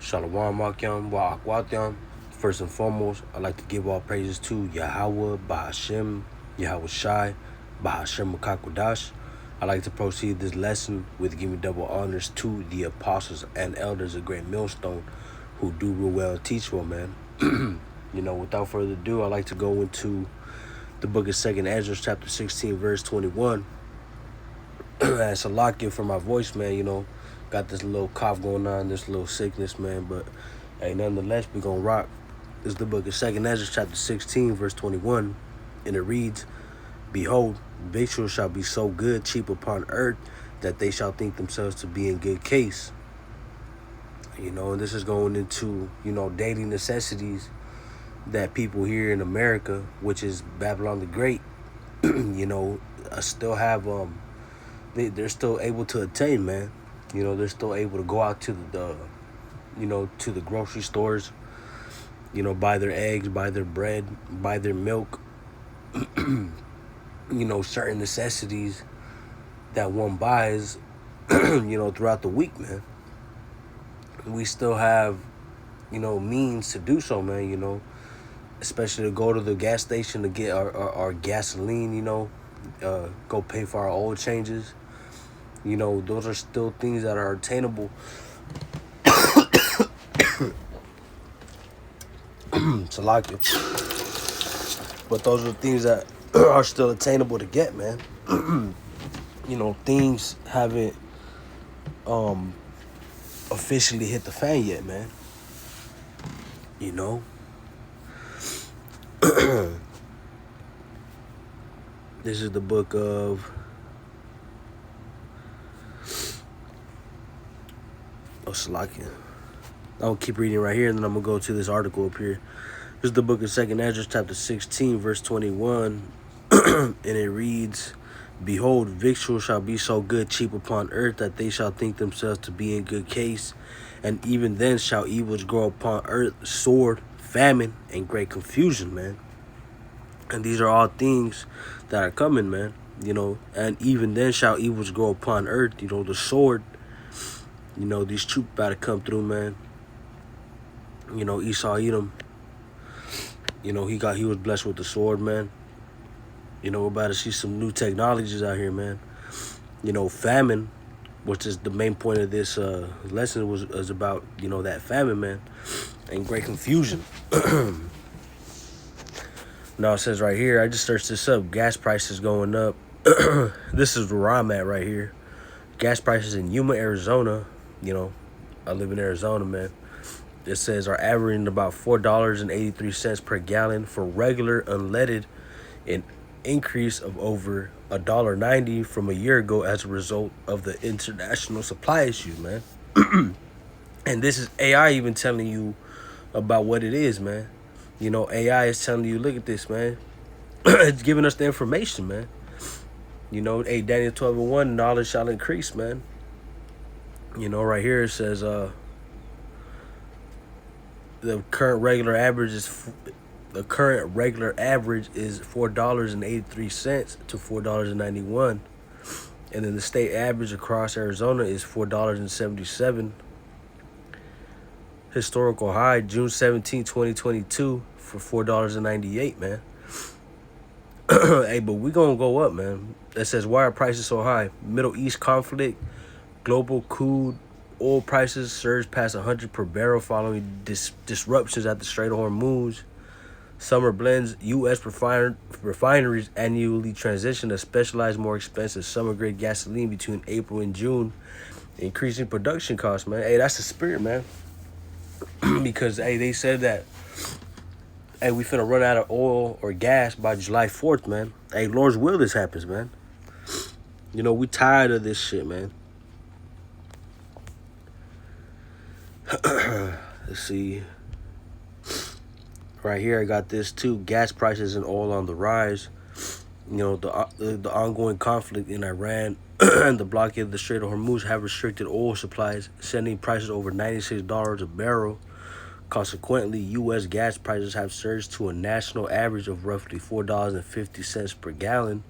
Shalom Akim wa Akwatham. First and foremost, I'd like to give all praises to Yahweh, Bahashem, Yahweh Shai, Bahashem Makakwadash. I'd like to proceed this lesson with giving double honors to the apostles and elders of Great Millstone who do real well and teach well, man. Without further ado, I'd like to go into the book of 2nd Ezra, chapter 16, verse 21. It's a lock in for my voice, man, got this little cough going on, this little sickness, man, but hey, nonetheless, we gonna rock. This is the book of 2nd Ezra, chapter 16, verse 21, and it reads, Behold, victuals shall be so good, cheap upon earth, that they shall think themselves to be in good case. And this is going into, daily necessities that people here in America, which is Babylon the Great, still have, they're still able to attain, man. They're still able to go out to to the grocery stores, buy their eggs, buy their bread, buy their milk, certain necessities that one buys, throughout the week, man. We still have, means to do so, man, especially to go to the gas station to get our gasoline, go pay for our oil changes. Those are still things that are attainable. Salakia. But those are things that are still attainable to get, man. Things haven't officially hit the fan yet, man. This is the book of Salakia. I'll keep reading right here, and then I'm going to go to this article up here. This is the book of 2nd Ezra, chapter 16, verse 21, and it reads, Behold, victuals shall be so good, cheap upon earth, that they shall think themselves to be in good case, and even then shall evils grow upon earth, sword, famine, and great confusion, man. And these are all things that are coming, man, and even then shall evils grow upon earth, the sword. These troops about to come through, man. Esau Edom. He was blessed with the sword, man. We're about to see some new technologies out here, man. Famine, which is the main point of this lesson was about, that famine, man, and great confusion. Now it says right here, I just searched this up. Gas prices going up. This is where I'm at right here. Gas prices in Yuma, Arizona. I live in Arizona, man. It says are averaging about $4.83 per gallon for regular unleaded, an increase of over $1.90 from a year ago as a result of the international supply issue, man. And this is AI even telling you about what it is, man. AI is telling you, look at this, man. It's giving us the information, man. Hey, Daniel 12:1, knowledge shall increase, man. Right here it says the current regular average is $4.83 to $4.91, and then the state average across Arizona is $4.77. Historical high June 17, 2022 for $4.98, man. Hey, but we gonna go up, man. It says why are prices so high? Middle East conflict. Global crude oil prices surged past 100 per barrel following disruptions at the Strait of Hormuz. Summer blends. U.S. refineries annually transition to specialized, more expensive summer-grade gasoline between April and June, increasing production costs, man. Hey, that's the spirit, man. Because, hey, they said that, hey, we finna run out of oil or gas by July 4th, man. Hey, Lord's will this happens, man. We tired of this shit, man. Let's see. Right here, I got this too. Gas prices and oil on the rise. The ongoing conflict in Iran and the blockade of the Strait of Hormuz have restricted oil supplies, sending prices over $96 a barrel. Consequently, U.S. gas prices have surged to a national average of roughly $4.50 per gallon,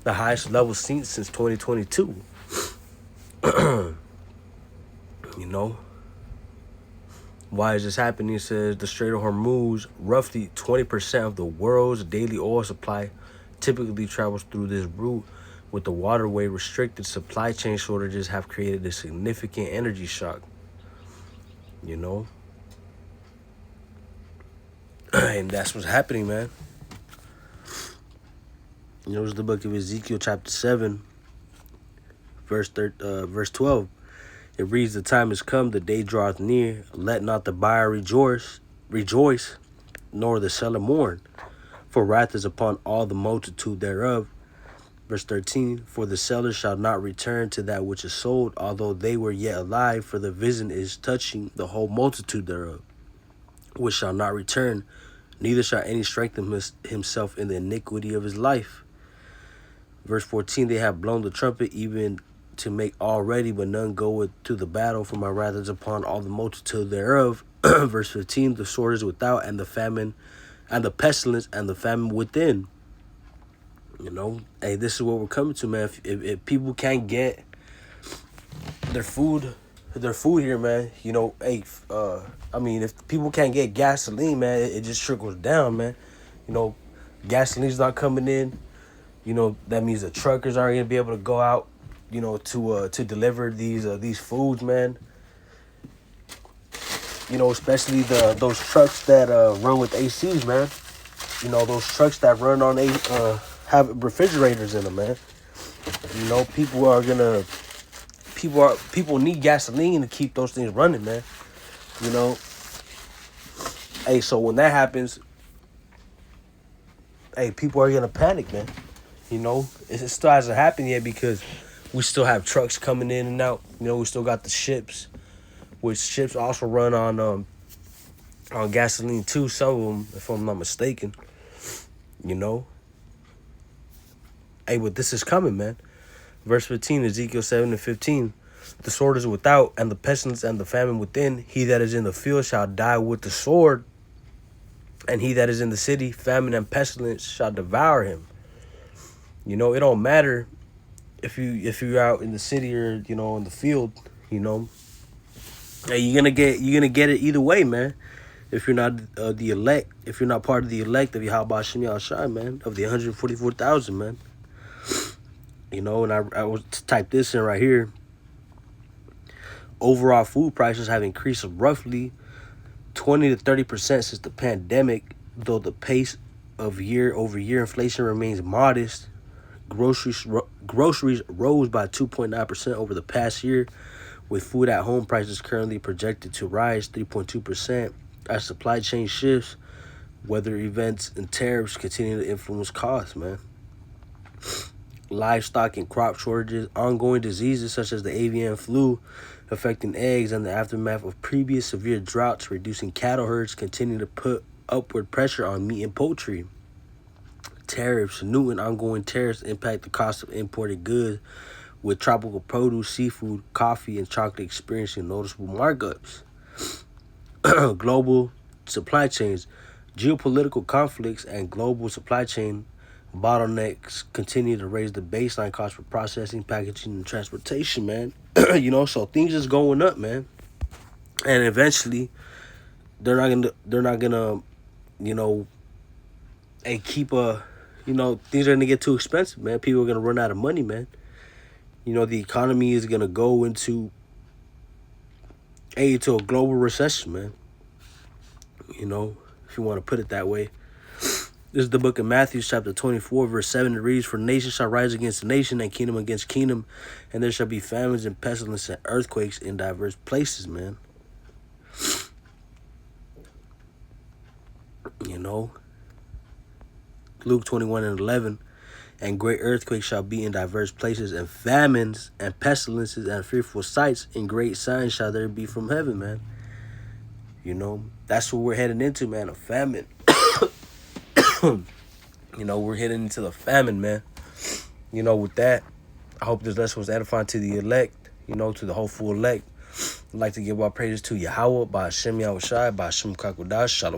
the highest level seen since 2022. Why is this happening? It says the Strait of Hormuz, roughly 20% of the world's daily oil supply, typically travels through this route. With the waterway restricted, supply chain shortages have created a significant energy shock. You know, and that's what's happening, man. You know, it's the book of Ezekiel, chapter 7, verse 12. It reads, "The time is come, the day draweth near. Let not the buyer rejoice, nor the seller mourn. For wrath is upon all the multitude thereof." Verse 13, "For the seller shall not return to that which is sold, although they were yet alive, for the vision is touching the whole multitude thereof, which shall not return, neither shall any strengthen himself in the iniquity of his life." Verse 14, "They have blown the trumpet, even to make all ready, but none goeth to the battle, for my wrath is upon all the multitude thereof." Verse 15, "The sword is without, and the famine, and the pestilence, and the famine within." You know, hey, this is what we're coming to, man. If people can't get their food here, man, you know, hey, I mean, if people can't get gasoline, man, it just trickles down, man. You know, gasoline's not coming in. You know, that means the truckers aren't gonna be able to go out, you know, to deliver these foods, man. You know, especially those trucks that run with ACs, man. You know, those trucks that run on have refrigerators in them, man. You know, people need gasoline to keep those things running, man. You know, hey, so when that happens, hey, people are gonna panic, man. You know, it still hasn't happened yet because we still have trucks coming in and out. You know, we still got the ships, which ships also run on gasoline too. Some of them, if I'm not mistaken. You know, hey, but this is coming, man. Verse 15, Ezekiel 7:15. "The sword is without, and the pestilence and the famine within. He that is in the field shall die with the sword, and he that is in the city, famine and pestilence shall devour him." You know, it don't matter if you're out in the city or, you know, in the field. You know, hey, you're gonna get it either way, man. If you're not the elect, if you're not part of the elect of Yahweh Shem Yahushai, man, of the 144,000, man. You know, and I will type this in right here. Overall food prices have increased roughly 20 to 30% since the pandemic, though the pace of year-over-year inflation remains modest. Groceries rose by 2.9% over the past year, with food at home prices currently projected to rise 3.2% as supply chain shifts, weather events, and tariffs continue to influence costs, man. Livestock and crop shortages, ongoing diseases such as the avian flu affecting eggs, and the aftermath of previous severe droughts reducing cattle herds continue to put upward pressure on meat and poultry. Tariffs, new and ongoing tariffs impact the cost of imported goods, with tropical produce, seafood, coffee, and chocolate experiencing noticeable markups. Global supply chains, geopolitical conflicts, and global supply chain bottlenecks continue to raise the baseline cost for processing, packaging, and transportation, man. You know, so things is going up, man. And eventually, they're not gonna, you know, keep you know, things are gonna get too expensive, man. People are gonna run out of money, man. You know, the economy is gonna go into a global recession, man. You know, if you want to put it that way. This is the book of Matthew, chapter 24, verse 7. It reads, "For nation shall rise against nation, and kingdom against kingdom, and there shall be famines and pestilence and earthquakes in diverse places," man. You know, Luke 21:11, "And great earthquakes shall be in diverse places, and famines and pestilences and fearful sights, and great signs shall there be from heaven," man. You know, that's what we're heading into, man, a famine. You know, we're heading into the famine, man. You know, with that, I hope this lesson was edifying to the elect, you know, to the hopeful elect. I'd like to give our praises to Yahweh, by Hashem Yahushai, by Hashem Kakodash, Shalom.